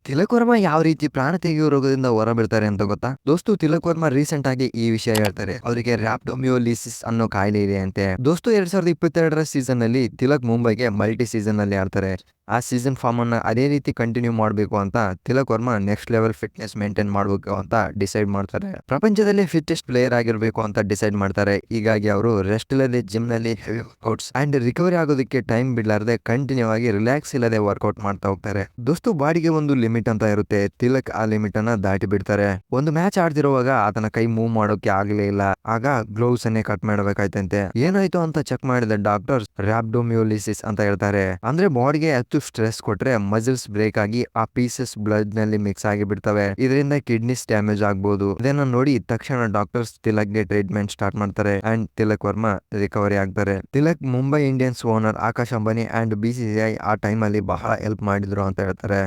ತಿಲಕ್ ವರ್ಮಾ ಯಾವ ರೀತಿ ಪ್ರಾಣ ತೆಗೆಯುವ ರೋಗದಿಂದ ಹೊರಬೀಳ್ತಾರೆ ಅಂತ ಗೊತ್ತಾ ದೋಸ್ತು? ತಿಲಕ್ ವರ್ಮಾ ರೀಸೆಂಟ್ ಆಗಿ ಈ ವಿಷಯ ಹೇಳ್ತಾರೆ. ಅವರಿಗೆ ರ್ಯಾಪ್ಡೊಮಿಯೋಲಿಸಿಸ್ ಅನ್ನೋ ಕಾಯಿಲೆ ಇದೆ ಅಂತೆ. ದೋಸ್ತು 2022ರ ಸೀಸನ್ ನಲ್ಲಿ ತಿಲಕ್ ಮುಂಬೈಗೆ ಮಲ್ಟಿ ಸೀಸನ್ ನಲ್ಲಿ ಆಡ್ತಾರೆ. ಆ ಸೀಸನ್ ಫಾರ್ಮ್ ಅನ್ನ ಅದೇ ರೀತಿ ಕಂಟಿನ್ಯೂ ಮಾಡಬೇಕು ಅಂತ Tilak Varma next level fitness maintain ಮಾಡಬೇಕು ಅಂತ ಡಿಸೈಡ್ ಮಾಡ್ತಾರೆ. ಪ್ರಪಂಚದಲ್ಲಿ ಫಿಟ್ಟೆಸ್ಟ್ ಪ್ಲೇಯರ್ ಆಗಿರ್ಬೇಕು ಅಂತ ಡಿಸೈಡ್ ಮಾಡ್ತಾರೆ. ಹೀಗಾಗಿ ಅವರು ರೆಸ್ಟ್ ಇಲ್ಲದೆ ಜಿಮ್ ನಲ್ಲಿ ಹೆವಿ ವರ್ಕೌಟ್ಸ್ ಅಂಡ್ ರಿಕವರಿ ಆಗೋದಕ್ಕೆ ಟೈಮ್ ಬಿಡ್ಲಾರ್ದೆ ಕಂಟಿನ್ಯೂ ಆಗಿ ರಿಲ್ಯಾಕ್ಸ್ ಇಲ್ಲದೆ ವರ್ಕೌಟ್ ಮಾಡ್ತಾ ಹೋಗ್ತಾರೆ. ದೋಸ್ತು ಬಾಡಿಗೆ ಒಂದು ಲಿಮಿಟ್ ಅಂತ ಇರುತ್ತೆ. ತಿಲಕ್ ಆ ಲಿಮಿಟ್ ಅನ್ನ ದಾಟಿ ಬಿಡ್ತಾರೆ. ಒಂದು ಮ್ಯಾಚ್ ಆಡ್ತಿರುವಾಗ ಆತನ ಕೈ ಮೂವ್ ಮಾಡೋಕೆ ಆಗ್ಲೇ ಇಲ್ಲ. ಆಗ ಗ್ಲೌಸ್ ಅನ್ನೇ ಕಟ್ ಮಾಡಬೇಕಾಯ್ತಂತೆ. ಏನಾಯ್ತು ಅಂತ ಚೆಕ್ ಮಾಡಿದ ಡಾಕ್ಟರ್ಸ್ ರ್ಯಾಪ್ಡೊಮಿಯೋಲಿಸಿಸ್ ಅಂತ ಹೇಳ್ತಾರೆ. ಅಂದ್ರೆ ಬಾಡಿಗೆ ಸ್ಟ್ರೆಸ್ ಕೊಟ್ರೆ ಮಸಲ್ಸ್ ಬ್ರೇಕ್ ಆಗಿ ಆ ಪೀಸಸ್ ಬ್ಲಡ್ ನಲ್ಲಿ ಮಿಕ್ಸ್ ಆಗಿ ಬಿಡ್ತವೆ. ಇದರಿಂದ ಕಿಡ್ನಿಸ್ ಡ್ಯಾಮೇಜ್ ಆಗ್ಬಹುದು. ಇದನ್ನ ನೋಡಿ ತಕ್ಷಣ ಡಾಕ್ಟರ್ಸ್ ತಿಲಕ್ ಗೆ ಟ್ರೀಟ್ಮೆಂಟ್ ಸ್ಟಾರ್ಟ್ ಮಾಡ್ತಾರೆ ಅಂಡ್ ತಿಲಕ್ ವರ್ಮಾ ರಿಕವರಿ ಆಗ್ತಾರೆ. Tilak Mumbai Indians owner Akash Ambani and BCCI ಆ ಟೈಮ್ ಅಲ್ಲಿ ಬಹಳ ಹೆಲ್ಪ್ ಮಾಡಿದ್ರು ಅಂತ ಹೇಳ್ತಾರೆ.